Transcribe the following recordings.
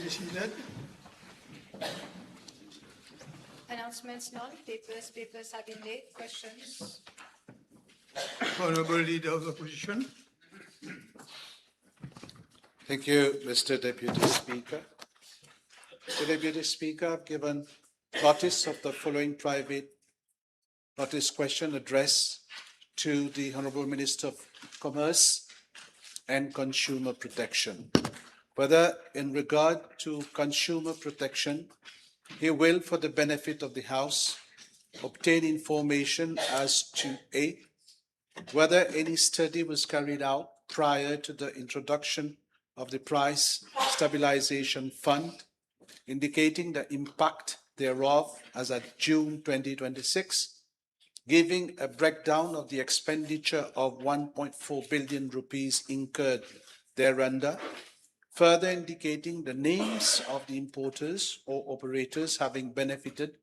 be seated. Announcements none. Papers have been laid. Questions? Honorable Leader of the Opposition. Thank you, Mr. Deputy Speaker. Mr. Deputy Speaker, I've given notice of the following private notice question addressed to the Honourable Minister of Commerce and Consumer Protection. Whether in regard to consumer protection, he will, for the benefit of the House, obtain information as to A, whether any study was carried out prior to the introduction of the Price Stabilization Fund, indicating the impact thereof as at June 2026, giving a breakdown of the expenditure of 1.4 billion rupees incurred thereunder, further indicating the names of the importers or operators having benefited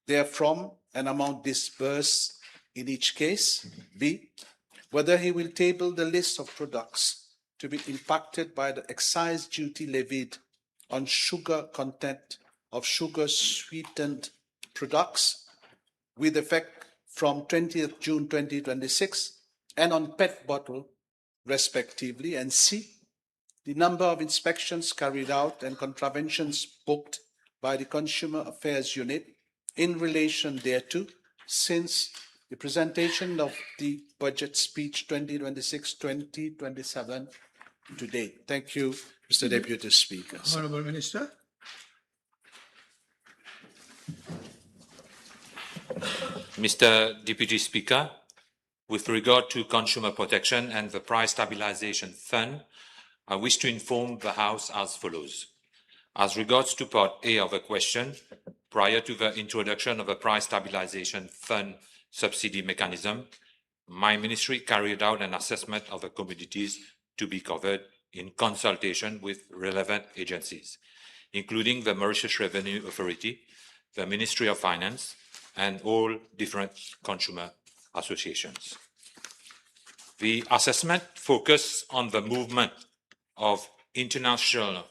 therefrom, an amount disbursed in each case. B, whether he will table the list of products to be impacted by the excise duty levied on sugar content of sugar-sweetened products with effect from 20th June 2026 and on PET bottle, respectively. And C, the number of inspections carried out and contraventions booked by the Consumer Affairs Unit in relation thereto since the presentation of the Budget Speech 2026-2027 to date. Thank you, Mr. Deputy Speaker. Honorable Minister. Mr. Deputy Speaker, with regard to consumer protection and the Price Stabilization Fund, I wish to inform the House as follows. As regards to Part A of the question, prior to the introduction of the Price Stabilization Fund subsidy mechanism, my ministry carried out an assessment of the commodities to be covered in consultation with relevant agencies, including the Mauritius Revenue Authority, the Ministry of Finance, and all different consumer associations. The assessment focused on the movement of international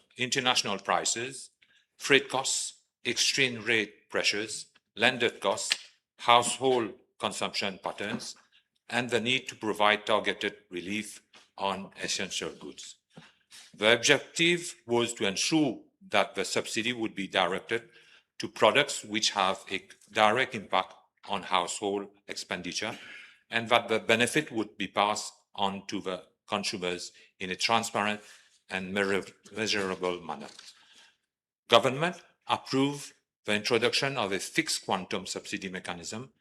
prices, freight costs, exchange rate pressures, landed costs, household consumption patterns, and the need to provide targeted relief on essential goods. The objective was to ensure that the subsidy would be directed to products which have a direct impact on household expenditure and that the benefit would be passed on to the consumers in a transparent and measurable manner. Government approved the introduction of a fixed quantum subsidy mechanism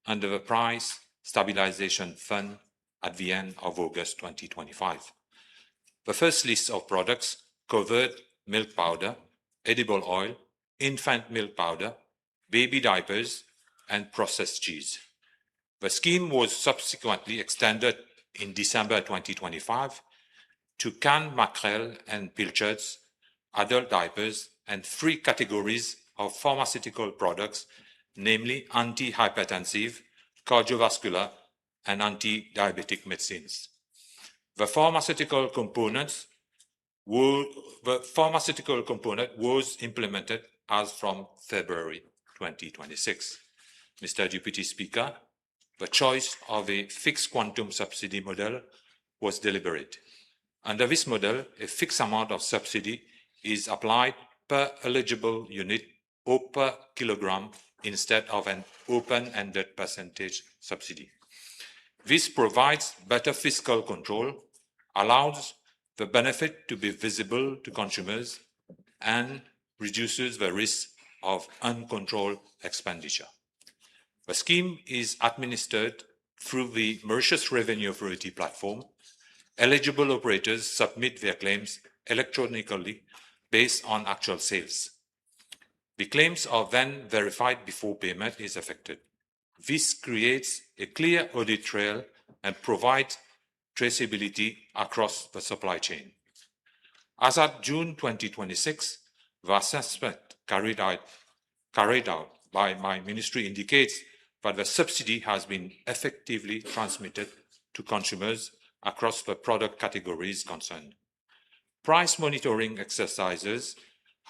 under the Price Stabilization Fund at the end of August 2025. The first list of products covered milk powder, edible oil, infant milk powder, baby diapers, and processed cheese. The scheme was subsequently extended in December 2025 to canned mackerel and pilchards, adult diapers, and 3 categories of pharmaceutical products, namely antihypertensive, cardiovascular, and anti-diabetic medicines. The pharmaceutical component was implemented as from February 2026. Mr. Deputy Speaker, the choice of a fixed quantum subsidy model was deliberate. Under this model, a fixed amount of subsidy is applied per eligible unit or per kilogram instead of an open-ended percentage subsidy. This provides better fiscal control, allows the benefit to be visible to consumers, and reduces the risk of uncontrolled expenditure. The scheme is administered through the Mauritius Revenue Authority platform. Eligible operators submit their claims electronically based on actual sales. The claims are then verified before payment is effected. This creates a clear audit trail and provides traceability across the supply chain. As at June 2026, the assessment carried out by my ministry indicates that the subsidy has been effectively transmitted to consumers across the product categories concerned. Price monitoring exercises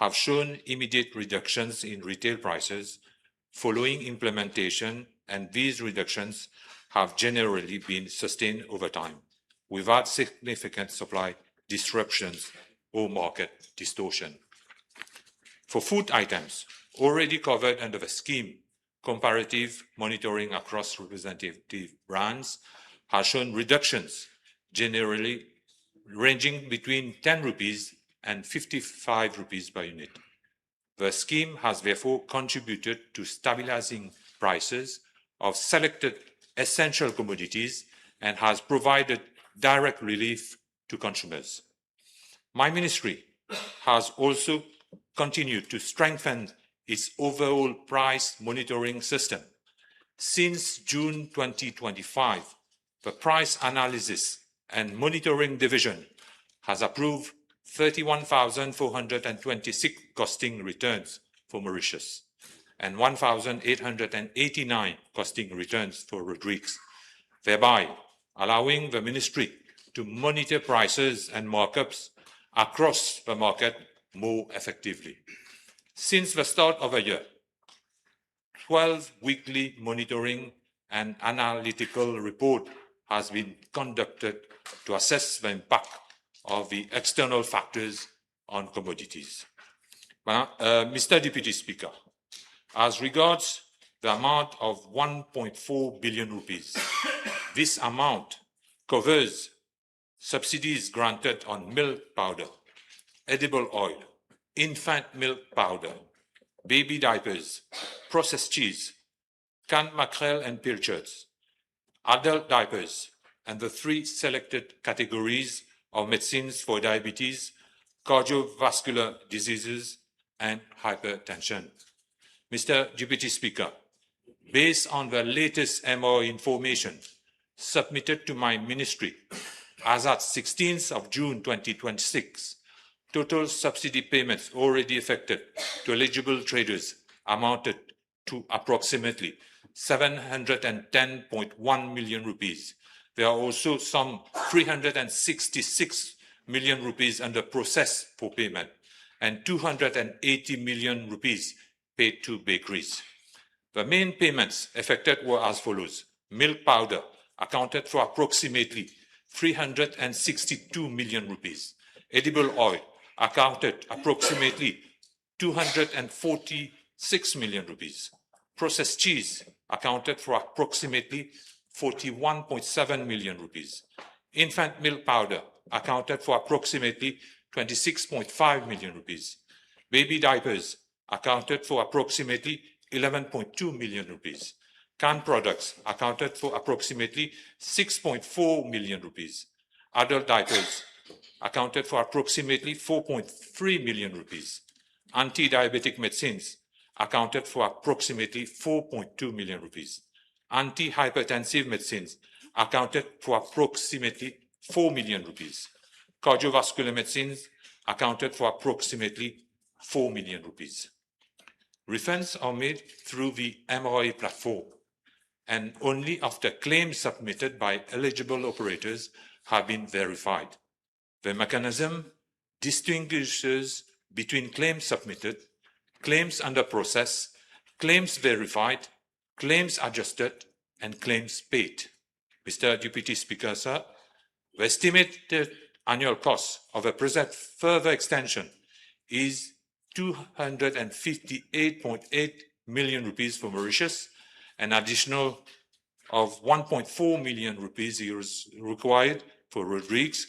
have shown immediate reductions in retail prices following implementation, and these reductions have generally been sustained over time without significant supply disruptions or market distortion. For food items already covered under the scheme, comparative monitoring across representative brands has shown reductions generally ranging between 10 rupees and 55 rupees per unit. The scheme has therefore contributed to stabilizing prices of selected essential commodities and has provided direct relief to consumers. My ministry has also continued to strengthen its overall price monitoring system. Since June 2025, the Price Analysis and Monitoring Division has approved 31,426 costing returns for Mauritius and 1,889 costing returns for Rodrigues, thereby allowing the ministry to monitor prices and markups across the market more effectively. Since the start of the year, 12 weekly monitoring and analytical report has been conducted to assess the impact of the external factors on commodities. Mr. Deputy Speaker, as regards the amount of 1.4 billion rupees, this amount covers subsidies granted on milk powder, edible oil, infant milk powder, baby diapers, processed cheese, canned mackerel and pilchards, adult diapers, and the 3 selected categories of medicines for diabetes, cardiovascular diseases, and hypertension. Mr. Deputy Speaker, based on the latest MO information submitted to my ministry, as at 16th of June 2026, total subsidy payments already effected to eligible traders amounted to approximately 710.1 million rupees. There are also some 366 million rupees under process for payment and 280 million rupees paid to bakeries. The main payments affected were as follows. Milk powder accounted for approximately 362 million rupees. Edible oil accounted approximately 246 million rupees. Processed cheese accounted for approximately 41.7 million rupees. Infant milk powder accounted for approximately 26.5 million rupees. Baby diapers accounted for approximately 11.2 million rupees. Canned products accounted for approximately 6.4 million rupees. Adult diapers accounted for approximately 4.3 million rupees. Anti-diabetic medicines accounted for approximately 4.2 million rupees. Anti-hypertensive medicines accounted for approximately 4 million rupees. Cardiovascular medicines accounted for approximately 4 million rupees. Refunds are made through the MRA platform, and only after claims submitted by eligible operators have been verified. The mechanism distinguishes between claims submitted, claims under process, claims verified, claims adjusted, and claims paid. Mr. Deputy Speaker, sir, the estimated annual cost of a present further extension is 258.8 million rupees for Mauritius, an additional of 1.4 million rupees is required for Rodrigues,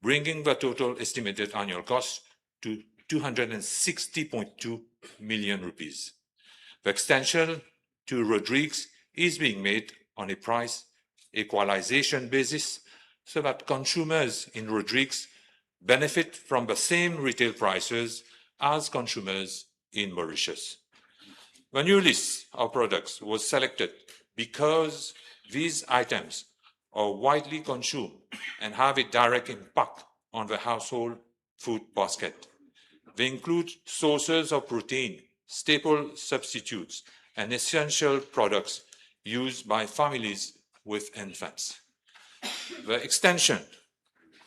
bringing the total estimated annual cost to 260.2 million rupees. The extension to Rodrigues is being made on a price equalization basis so that consumers in Rodrigues benefit from the same retail prices as consumers in Mauritius. The new list of products was selected because these items are widely consumed and have a direct impact on the household food basket. They include sources of protein, staple substitutes, and essential products used by families with infants. The extension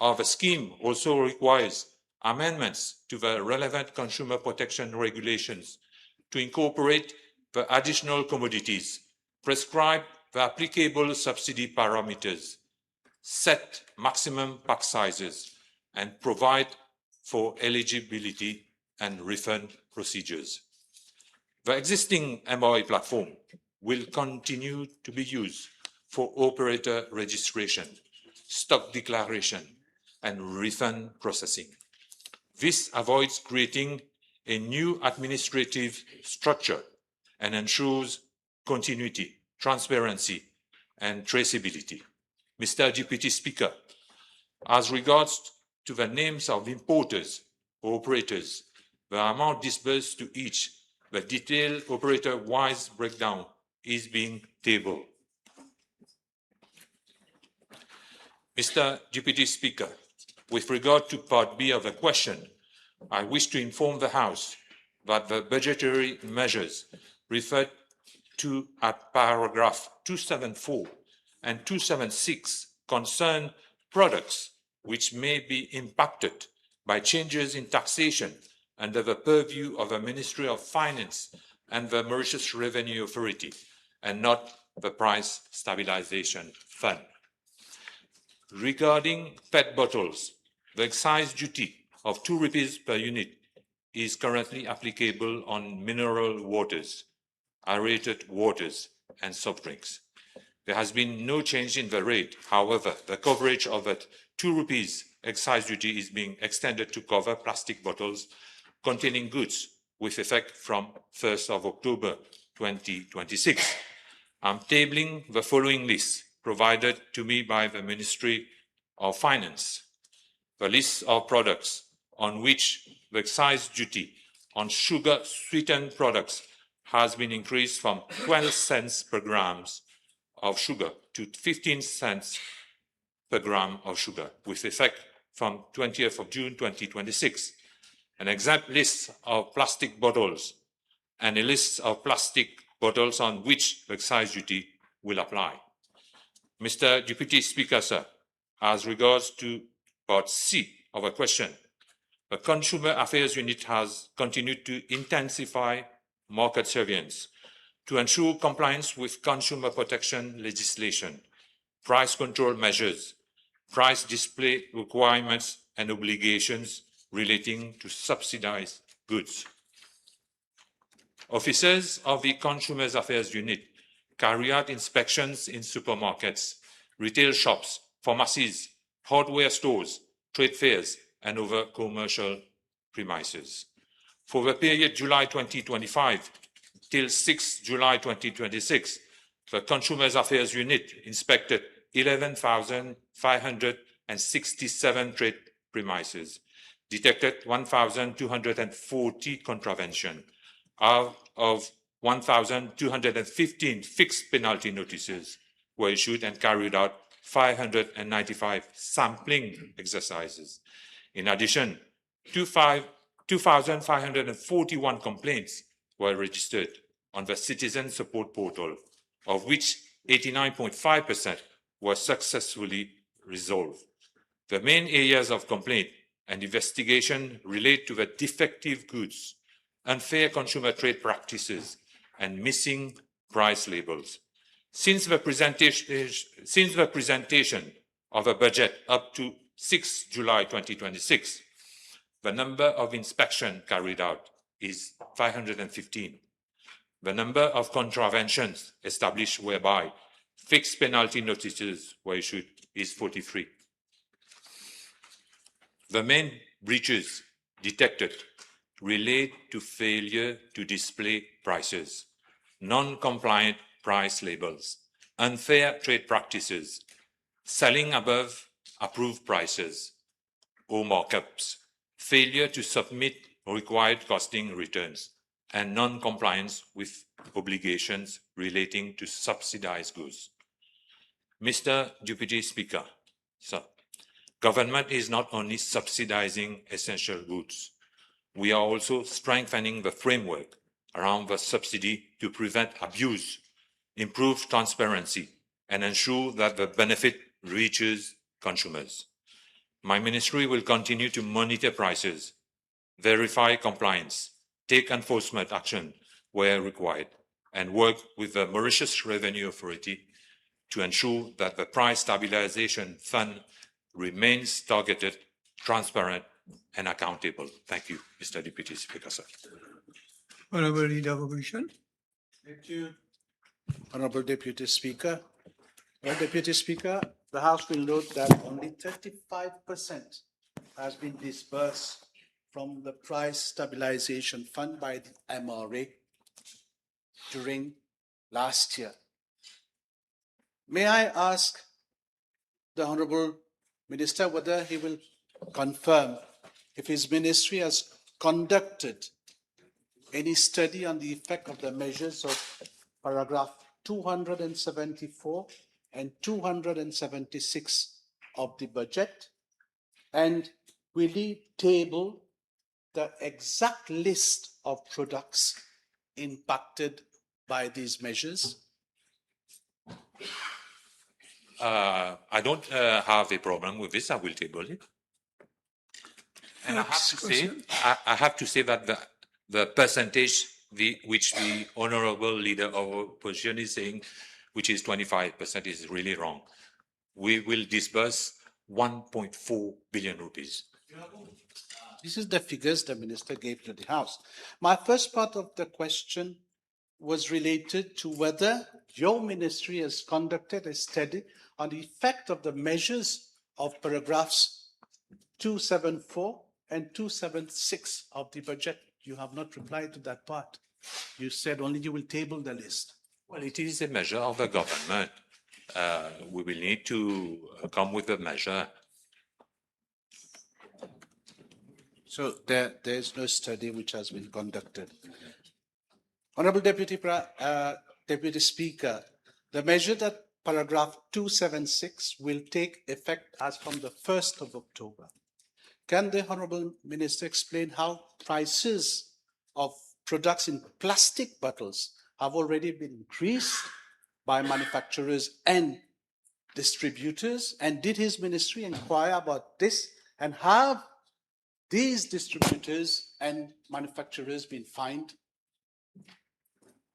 of a scheme also requires amendments to the relevant consumer protection regulations to incorporate the additional commodities, prescribe the applicable subsidy parameters, set maximum pack sizes, and provide for eligibility and refund procedures. The existing MRA platform will continue to be used for operator registration, stock declaration, and refund processing. This avoids creating a new administrative structure and ensures continuity, transparency, and traceability. Mr. Deputy Speaker, as regards to the names of importers or operators, the amount disbursed to each, the detailed operator-wise breakdown is being tabled. Mr. Deputy Speaker, with regard to Part B of the question, I wish to inform the House that the budgetary measures referred to at paragraph 274 and 276 concern products which may be impacted by changes in taxation under the purview of the Ministry of Finance and the Mauritius Revenue Authority, and not the Price Stabilization Fund. Regarding PET bottles, the excise duty of 2 rupees per unit is currently applicable on mineral waters, aerated waters, and soft drinks. There has been no change in the rate. However, the coverage of that 2 rupees excise duty is being extended to cover plastic bottles containing goods with effect from 1st of October 2026. I'm tabling the following list provided to me by the Ministry of Finance. The list of products on which the excise duty on sugar sweetened products has been increased from 12 cents per gram of sugar to 15 cents per gram of sugar, with effect from 20th of June 2026. An exact list of plastic bottles and a list of plastic bottles on which the excise duty will apply. Mr. Deputy Speaker, sir, as regards to Part C of a question, the Consumer Affairs Unit has continued to intensify market surveillance to ensure compliance with consumer protection legislation, price control measures, price display requirements and obligations relating to subsidized goods. Officers of the Consumer Affairs Unit carry out inspections in supermarkets, retail shops, pharmacies, hardware stores, trade fairs, and over commercial premises. For the period July 2025 till 6 July 2026, the Consumer Affairs Unit inspected 11,567 trade premises, detected 1,240 contravention, out of 1,215 fixed penalty notices were issued, and carried out 595 sampling exercises. In addition, 2,541 complaints were registered on the Citizen Support Portal, of which 89.5% were successfully resolved. The main areas of complaint and investigation relate to the defective goods, unfair consumer trade practices, and missing price labels. Since the presentation of a budget up to 6 July 2026, the number of inspections carried out is 515. The number of contraventions established whereby fixed penalty notices were issued is 43. The main breaches detected relate to failure to display prices, non-compliant price labels, unfair trade practices, selling above approved prices or markups, failure to submit required costing returns, and non-compliance with obligations relating to subsidized goods. Mr. Deputy Speaker, sir, government is not only subsidizing essential goods, we are also strengthening the framework around the subsidy to prevent abuse, improve transparency, and ensure that the benefit reaches consumers. My ministry will continue to monitor prices, verify compliance, take enforcement action where required, and work with the Mauritius Revenue Authority to ensure that the Price Stabilization Fund remains targeted, transparent, and accountable. Thank you, Mr. Deputy Speaker, sir. Honorable Leader of Opposition. Thank you, Honorable Deputy Speaker. Well, Deputy Speaker, the House will note that only 35% has been disbursed from the Price Stabilization Fund by the MRA during last year. May I ask the Honorable Minister whether he will confirm if his ministry has conducted any study on the effect of the measures of paragraph 274 and 276 of the budget, and will he table the exact list of products impacted by these measures? I don't have a problem with this. I will table it. And I have to say that the percentage which the Honorable Leader of Opposition is saying, which is 25%, is really wrong. We will disburse 1.4 billion rupees. This is the figures the Minister gave to the House. My first part of the question was related to whether your ministry has conducted a study on the effect of the measures of paragraphs 274 and 276 of the budget. You have not replied to that part. You said only you will table the list. Well, it is a measure of the government. We will need to come with a measure. So there is no study which has been conducted. Honorable Deputy Speaker, the measure that paragraph 276 will take effect as from the 1st of October. Can the Honorable Minister explain how prices of products in plastic bottles have already been increased by manufacturers and distributors? And did his ministry inquire about this? And have these distributors and manufacturers been fined?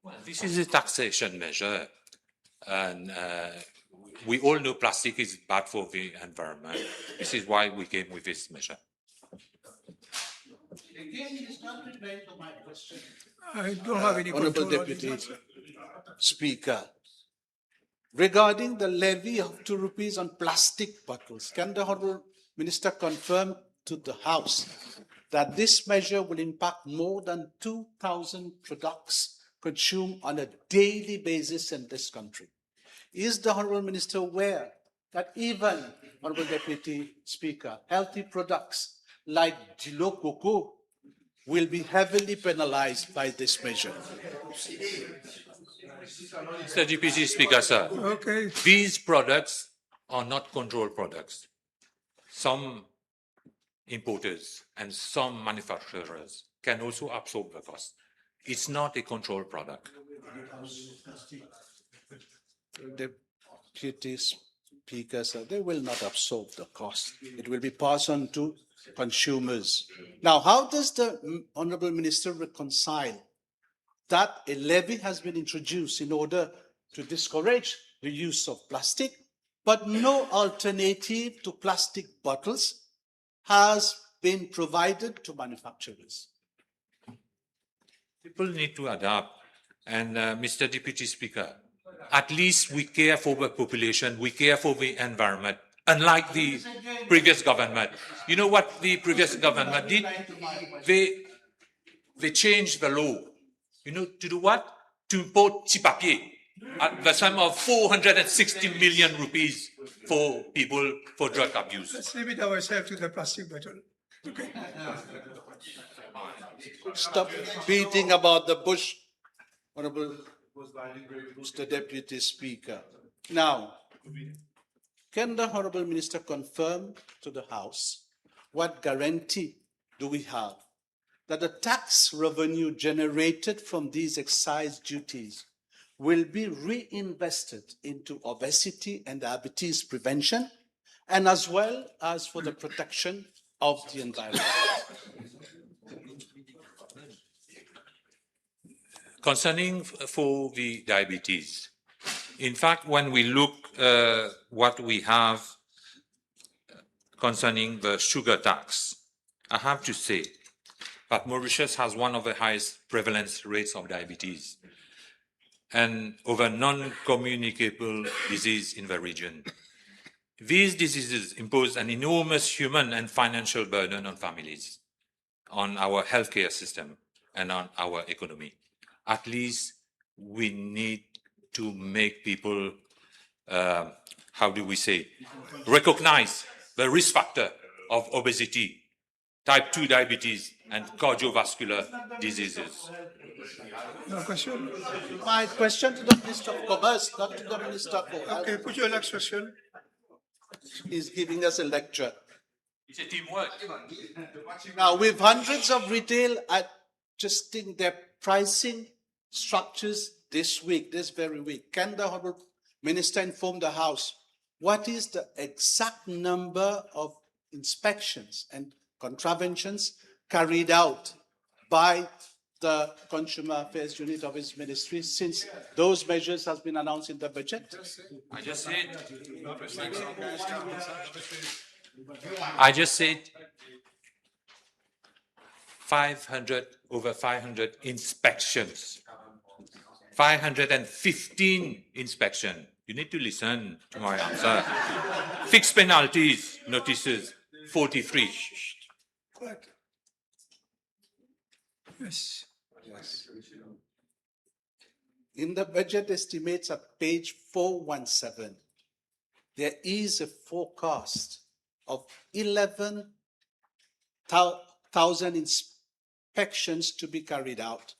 Well, this is a taxation measure. And we all know plastic is bad for the environment. This is why we came with this measure. Again, he is not replying to my question. I don't have any Honorable control on Deputy this. Speaker, regarding the levy of 2 rupees on plastic bottles, can the Honorable Minister confirm to the House that this measure will impact more than 2,000 products consumed on a daily basis in this country? Is the Honorable Minister aware that even, Honorable Deputy Speaker, healthy products like Gilo Coco will be heavily penalized by this measure? Mr. Deputy Speaker, sir, Okay. these products are not controlled products. Some importers and some manufacturers can also absorb the cost. It's not a controlled product. Deputy Speaker, sir, they will not absorb the cost. It will be passed on to consumers. Now, how does the Honorable Minister reconcile that a levy has been introduced in order to discourage the use of plastic, but no alternative to plastic bottles has been provided to manufacturers? People need to adapt. And Mr. Deputy Speaker, at least we care for the population, we care for the environment, unlike the previous government. You know what the previous government did? They changed the law. You know, to do what? To import papier at the sum of 460 million rupees for people for drug abuse. Let's limit ourselves to the plastic bottle. Okay. Stop beating about the bush, Honorable Mr. Deputy Speaker. Now, can the Honorable Minister confirm to the House what guarantee do we have that the tax revenue generated from these excise duties will be reinvested into obesity and diabetes prevention and as well as for the protection of the environment. Concerning for the diabetes, in fact, when we look what we have concerning the sugar tax, I have to say that Mauritius has one of the highest prevalence rates of diabetes and over non-communicable disease in the region. These diseases impose an enormous human and financial burden on families, on our healthcare system, and on our economy. At least we need to make people, how do we say, recognize the risk factor of obesity, type 2 diabetes, and cardiovascular diseases. No question? My question to the Minister of Commerce, not to the Minister for Health. Okay, put your next question. He's giving us a lecture. It's a teamwork. Now, with hundreds of retail adjusting their pricing structures this very week, can the Honourable Minister inform the House what is the exact number of inspections and contraventions carried out by the Consumer Affairs Unit of his ministry since those measures has been announced in the budget? I just said 500, over 500 inspections, 515 inspection. You need to listen to my answer. Fixed penalties, notices, 43. Correct. Yes. In the budget estimates at page 417, there is a forecast of 11,000 inspections to be carried out.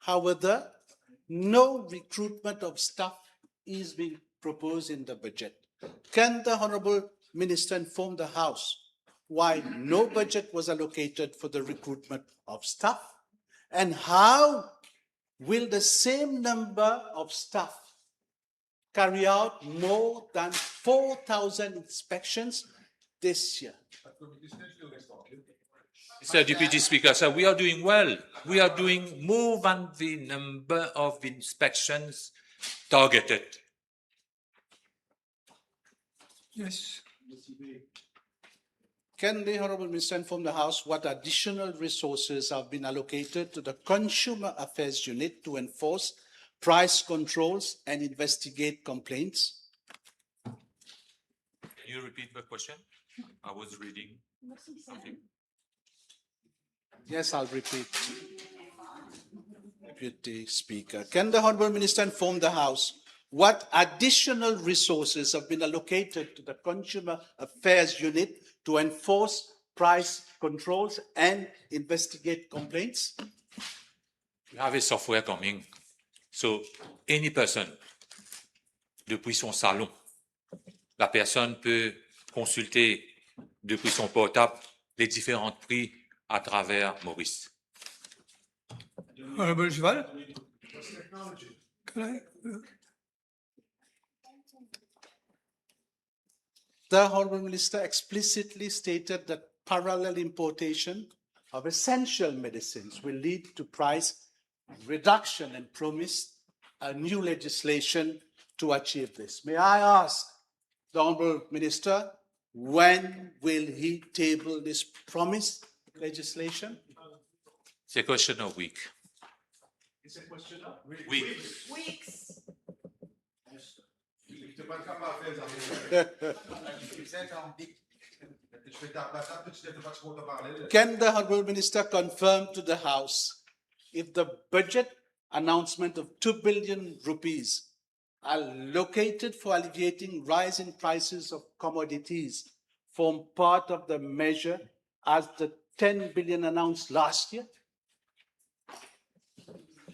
However, no recruitment of staff is being proposed in the budget. Can the Honourable Minister inform the House why no budget was allocated for the recruitment of staff, and how will the same number of staff carry out more than 4,000 inspections this year? Mr. Deputy Speaker, sir, we are doing well. We are doing more than the number of inspections targeted. Yes. Can the Honourable Minister inform the House what additional resources have been allocated to the Consumer Affairs Unit to enforce price controls and investigate complaints? Can you repeat the question? I was reading something. Yes, I'll repeat. Deputy Speaker, can the Honourable Minister inform the House what additional resources have been allocated to the Consumer Affairs Unit to enforce price controls and investigate complaints? We have a software coming. So any person, depuis son salon, la personne peut consulter depuis son portable les différents prix à travers Maurice. Honorable Cheval? Can I? The Honourable Minister explicitly stated that parallel importation of essential medicines will lead to price reduction and promised a new legislation to achieve this. May I ask the Honourable Minister, when will he table this promised legislation? It's a question of week. It's a question of Weeks. Can the Honourable Minister confirm to the House if the budget announcement of 2 billion rupees allocated for alleviating rising prices of commodities form part of the measure as the 10 billion announced last year?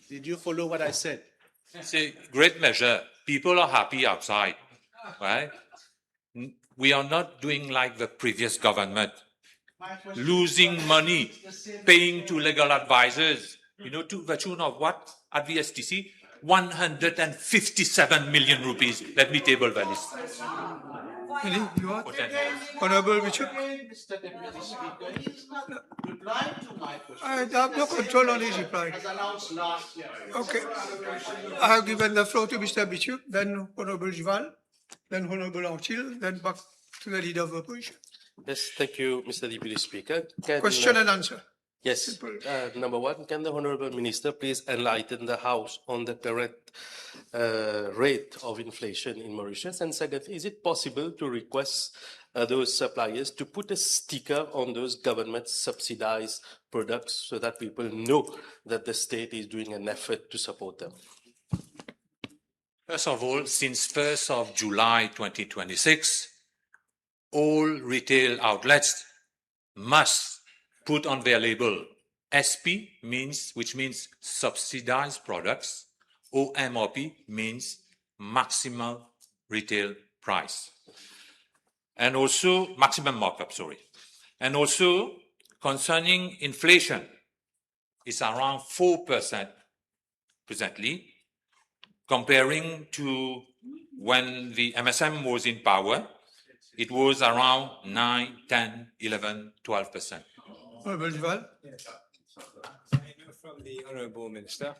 Did you follow what I said? It's a great measure. People are happy outside, right? We are not doing like the previous government, losing money, paying to legal advisors, you know, to the tune of what at the STC? 157 million rupees. Let me table the list. Any, you want? Honorable Bishop? Mr. Deputy Speaker, he is not replying to my question. I have no control on his reply. As announced last year. Okay. I have given the floor to Mr. Bishop, then Honorable Jval, then Honorable Antil, then back to the leader of the opposition. Yes, thank you, Mr. Deputy Speaker. Can, Question and answer. yes. Simple. Number one, can the Honorable Minister please enlighten the House on the current rate of inflation in Mauritius? And second, is it possible to request those suppliers to put a sticker on those government subsidized products so that people know that the state is doing an effort to support them? First of all, since 1st of July 2026, all retail outlets must put on their label SP which means subsidized products, or MRP means maximal retail price. And also maximum markup, sorry. And also concerning inflation, it's around 4% presently, comparing to when the MSM was in power, it was around 9, 10, 11, 12%. Honorable Jval? From the Honourable Minister.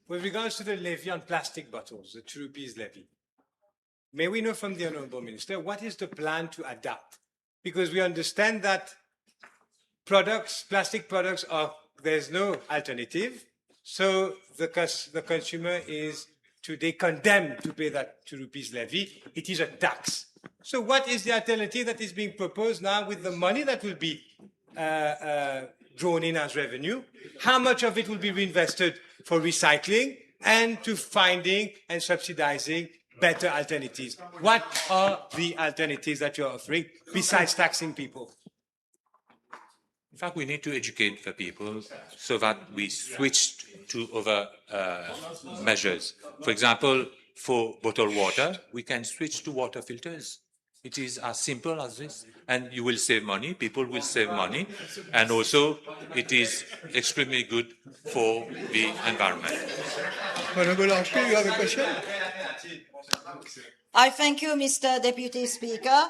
With regards to the levy on plastic bottles, the 2 rupees levy, may we know from the Honourable Minister what is the plan to adapt? Because we understand that plastic products there's no alternative, so the consumer is today condemned to pay that 2 rupees levy. It is a tax. So what is the alternative that is being proposed now with the money that will be drawn in as revenue? How much of it will be reinvested for recycling and to finding and subsidizing better alternatives? What are the alternatives that you're offering besides taxing people? In fact, we need to educate the people so that we switch to other measures. For example, for bottled water, we can switch to water filters. It is as simple as this. And you will save money, people will save money, and also it is extremely good for the environment. Honorable Antil, you have a question? I thank you, Mr. Deputy Speaker.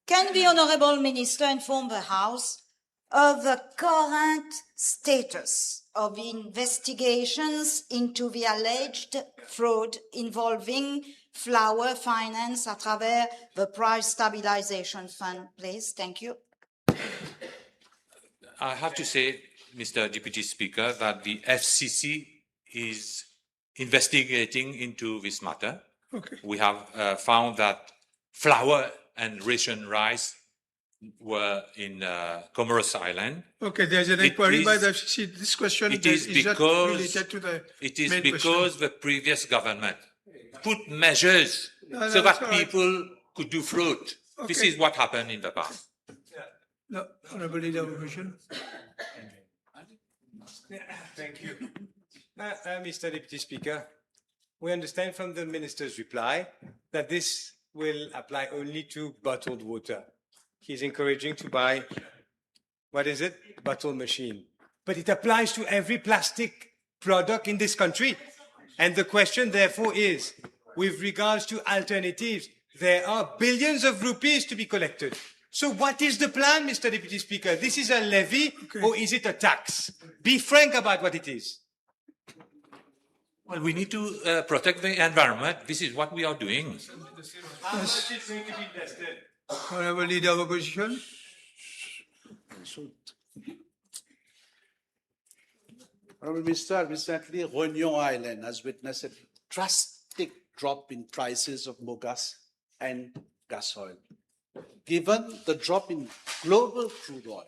Can the Honourable Minister inform the House of the current status of investigations into the alleged fraud involving flour finance à travers the Price Stabilization Fund, please? Thank you. I have to say, Mr. Deputy Speaker, that the FCC is investigating into this matter. Okay. We have found that flour and ration rice were in Comoros Island. Okay, there's an inquiry by the FCC. This question is not related to the main question. The previous government put measures so that people could do fraud. Okay. This is what happened in the past. No, Honorable Leader of Opposition. Thank you. Mr. Deputy Speaker, we understand from the Minister's reply that this will apply only to bottled water. He's encouraging to buy, bottle machine. But it applies to every plastic product in this country. And the question, therefore, is, with regards to alternatives, there are billions of rupees to be collected. So what is the plan, Mr. Deputy Speaker? This is a levy or is it a tax? Be frank about what it is. Well, we need to protect the environment. This is what we are doing. How much is going to be invested? Honorable Leader of Opposition. Honourable Minister, recently Réunion Island has witnessed a drastic drop in prices of mogas and gas oil. Given the drop in global crude oil,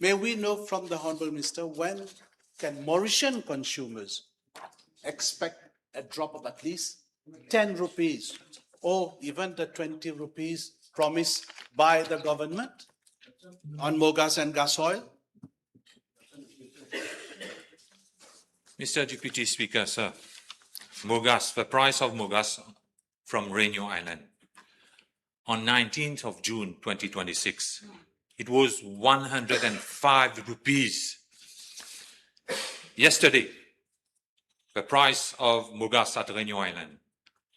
may we know from the Honourable Minister when can Mauritian consumers expect a drop of at least 10 rupees or even the 20 rupees promised by the government on mogas and gas oil? Mr. Deputy Speaker, sir, mogas, the price of mogas from Réunion Island. On 19th of June 2026, it was 105 rupees. Yesterday, the price of mogas at Réunion Island,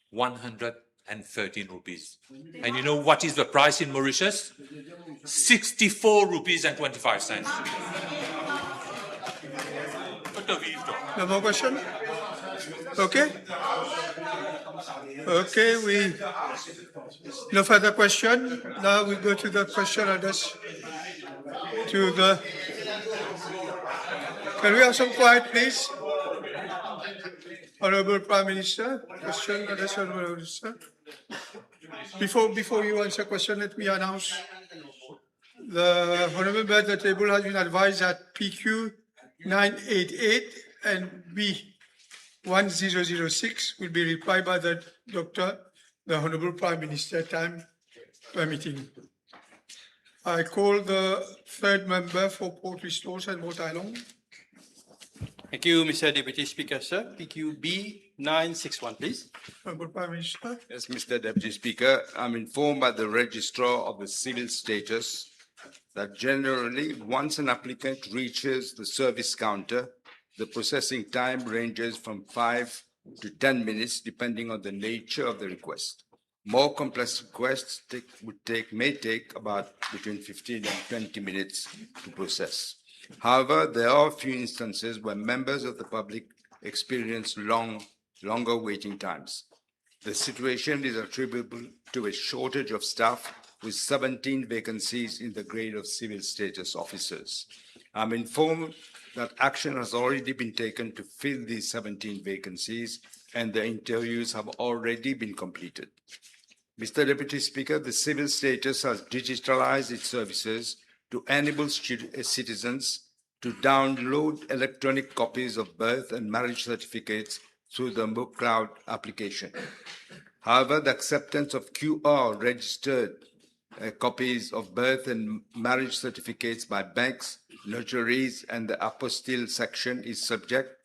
110 113 rupees. And you know what is the price in Mauritius? 64 rupees and 25 cents. No more question? Okay? Okay, no further question. Now we go to the question addressed to the... Can we have some quiet, please? Honorable Prime Minister, question addressed to Honorable Minister. Before you answer question, let me announce the Honorable Member at the table has been advised that PQ 988 and B 1006 will be replied by the Honorable Prime Minister, time permitting. I call the third member for Port Restores and Port Island. Thank you, Mr. Deputy Speaker, sir. PQB 961, please. Honorable Prime Minister. Yes, Mr. Deputy Speaker, I'm informed by the Registrar of the Civil Status that generally, once an applicant reaches the service counter, the processing time ranges from 5 to 10 minutes, depending on the nature of the request. More complex requests may take about between 15 and 20 minutes to process. However, there are a few instances where members of the public experience longer waiting times. The situation is attributable to a shortage of staff with 17 vacancies in the grade of civil status officers. I'm informed that action has already been taken to fill these 17 vacancies and the interviews have already been completed. Mr. Deputy Speaker, the civil status has digitalized its services to enable citizens to download electronic copies of birth and marriage certificates through the MoCloud application. However, the acceptance of QR registered copies of birth and marriage certificates by banks, notaries, and the apostille section is subject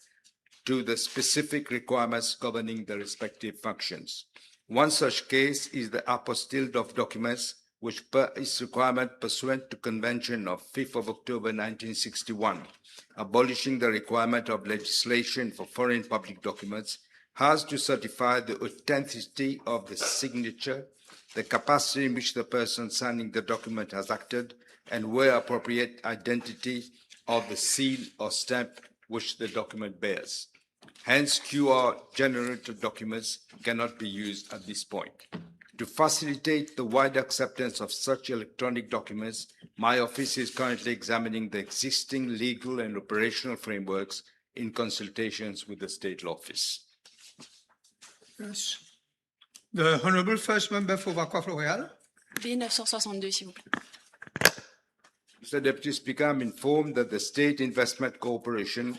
to the specific requirements governing the respective functions. One such case is the apostille of documents, which is requirement pursuant to Convention of 5th of October 1961, abolishing the requirement of legislation for foreign public documents, has to certify the authenticity of the signature, the capacity in which the person signing the document has acted, and where appropriate, identity of the seal or stamp which the document bears. Hence, QR-generated documents cannot be used at this point. To facilitate the wide acceptance of such electronic documents, my office is currently examining the existing legal and operational frameworks in consultations with the State Office. Yes. The Honorable First Member for Vaca-Floréal. B962, s'il vous plaît. Mr. Deputy Speaker, I'm informed that the State Investment Corporation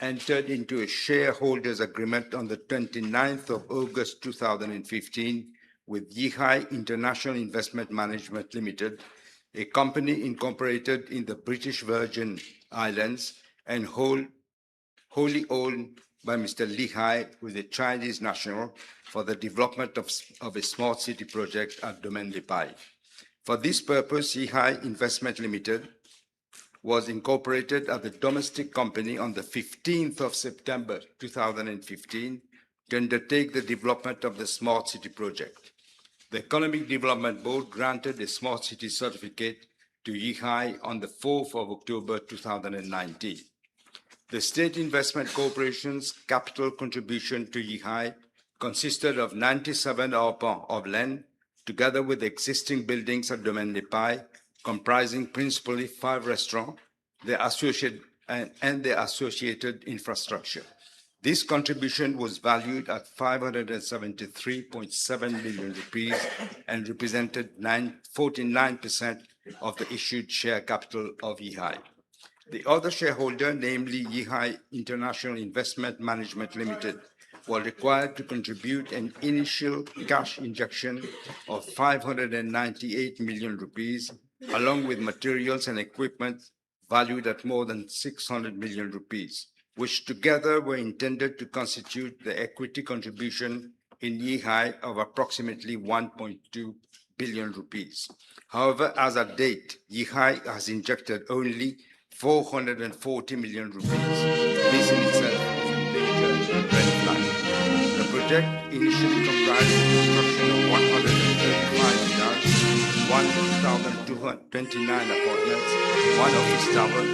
entered into a shareholders agreement on the 29th of August 2015 with Yihai International Investment Management Limited, a company incorporated in the British Virgin Islands and wholly owned by Mr. Lihai, who is a Chinese national, for the development of a smart city project at Domaine des Pailles. For this purpose, Yihai Investment Limited was incorporated as a domestic company on the 15th of September 2015 to undertake the development of the smart city project. The Economic Development Board granted a smart city certificate to Yihai on the 4th of October 2019. The State Investment Corporation's capital contribution to Yihai consisted of 97 arpents of land, together with existing buildings at Domaine des Pailles, comprising principally 5 restaurants, and their associated infrastructure. This contribution was valued at 573.7 million rupees and represented 49% of the issued share capital of Yihai. The other shareholder, namely Yihai International Investment Management Limited, were required to contribute an initial cash injection of 598 million rupees, along with materials and equipment valued at more than 600 million rupees, which together were intended to constitute the equity contribution in Yihai of approximately 1.2 billion rupees. However, as at date, Yihai has injected only 440 million rupees. This in itself is a major red flag. The project initially comprised the construction of 29 apartments, 1 office tower, 1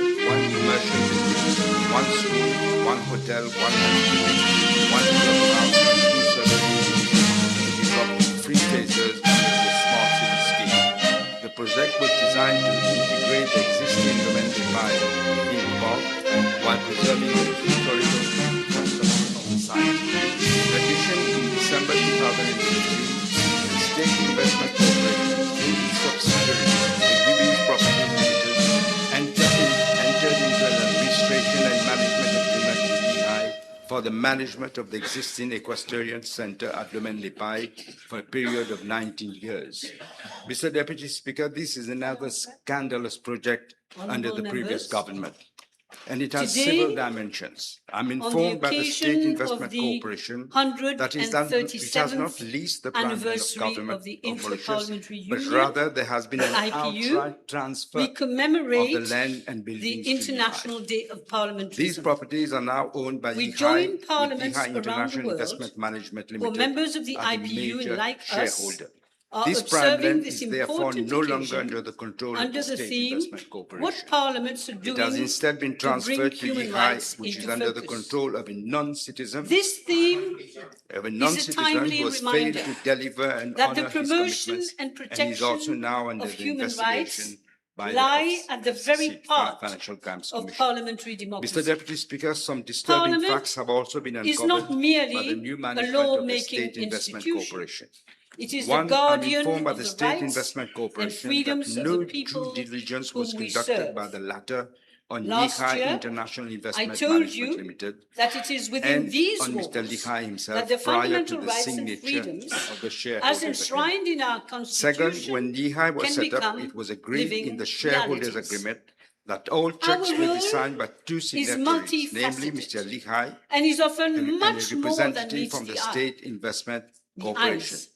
commercial building, 1 school, 1 hotel, 1 hospital, 1 clubhouse, and 2 service buildings to be brought in 3 phases under the Smart City scheme. The project was designed to integrate the existing Lavender theme park while preserving the historical infrastructure of the site. In addition, in December 2015, the State Investment Corporation, through its subsidiary, the Medine Property Limited, entered into an administration and management agreement with Lehigh for the management of the existing equestrian center at Domaine-les-Pailles for a period of 19 years. Mr. Deputy Speaker, this is another scandalous project under the previous government, and it has several dimensions. I'm informed by the State Investment Corporation that it has not leased the plan of government of Mauritius, but rather there has been an outright transfer of the land and buildings to Lehigh. These properties are now owned by Lehigh, with Lehigh International Investment Management Limited as a major shareholder. This prime land is therefore no longer under the control of the State Investment Corporation. It has instead been transferred to Lehigh, which is under the control of a non-citizen, who has failed to deliver and honor his commitments, and is also now under the investigation by the Financial Crimes Commission. Mr. Deputy Speaker, some disturbing facts have also been uncovered by the new management of the State Investment Corporation. It is One, the guardian I'm informed by the of the State rights Investment Corporation and freedoms that of no the people due diligence whom was we conducted serve. by the latter on Last Lehigh year, International Investment told Management you Limited that it is within and these on walls Mr. Lehigh himself that the prior to fundamental the rights and signature freedoms, of the as shareholders' enshrined in our agreement. Second, constitution, when Lehigh was can set up, become it was agreed living in the shareholders' realities. agreement that all checks will role be signed by 2 signatories, namely multifaceted Mr. Lehigh and is often and a much more than representative meets from the the eye. State Investment The Corporation. eyes.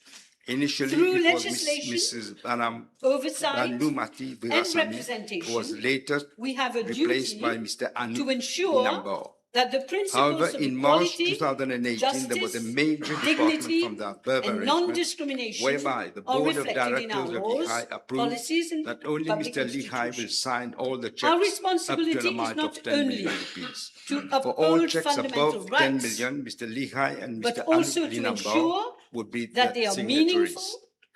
Initially, Through it was legislation, Mrs. Banam oversight, Banumati and Virasamy, representation, who was later we have a replaced duty by Mr. Anu to ensure Nambo. that the principles However, of in March equality, 2018, there was a major department dignity, from the above and arrangement, non-discrimination whereby the are Board of reflected in our Directors of laws, Lehigh approved policies, and that only public Mr. Lehigh will institutions. sign all the Our checks up to responsibility an is amount not of 10 only million rupees. to For all uphold checks fundamental above 10 rights, million, Mr. Lehigh and but Mr. also Anu to Linambao ensure would be that the they are signatories. meaningful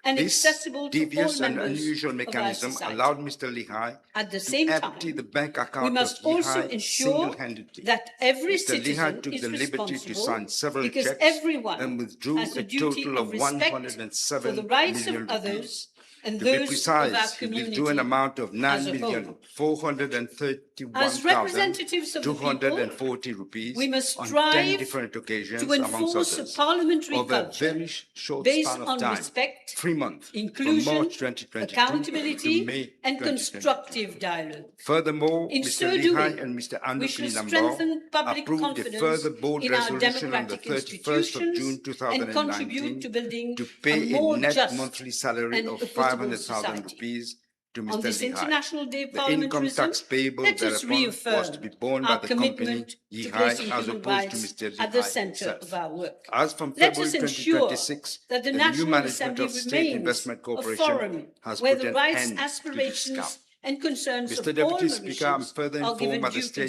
and This accessible to all devious and members unusual of our mechanism society. allowed Mr. Lehigh At the to same empty time, the bank we account must of also Lehigh ensure single-handedly. that every Mr. Lehigh citizen took is the liberty to responsible sign several because checks everyone and withdrew has a a duty total of of respect 107 for the rights million of others rupees. and To be those of our precise, he community withdrew an amount of as a whole. 9,431,240 As representatives of the people, rupees we must on 10 strive different occasions, to amongst enforce a others, parliamentary over a culture very short based span of on time, respect, 3 months, from inclusion, March 2022 accountability, to May and 2022. constructive dialogue. Furthermore, In Mr. so Lehigh doing, and Mr. we Anu shall Linambao strengthen public approved a confidence further board in our resolution on the democratic 31st of June institutions and contribute 2019 to building to a pay more a net just monthly salary and of equitable 500,000 society. rupees to On Mr. this Lehigh. International Day of The income Parliamentarism, tax payable let us thereupon reaffirm was to be borne by our the company commitment to Lehigh placing as human opposed to rights Mr. Lehigh at the centre himself. of our work. As from Let February us ensure 2026, that the the new National management Assembly of State remains Investment a Corporation forum has where put the an rights, end to this aspirations, scam. and concerns Mr. of all Deputy Speaker, I'm Mauritians further are given informed by the due State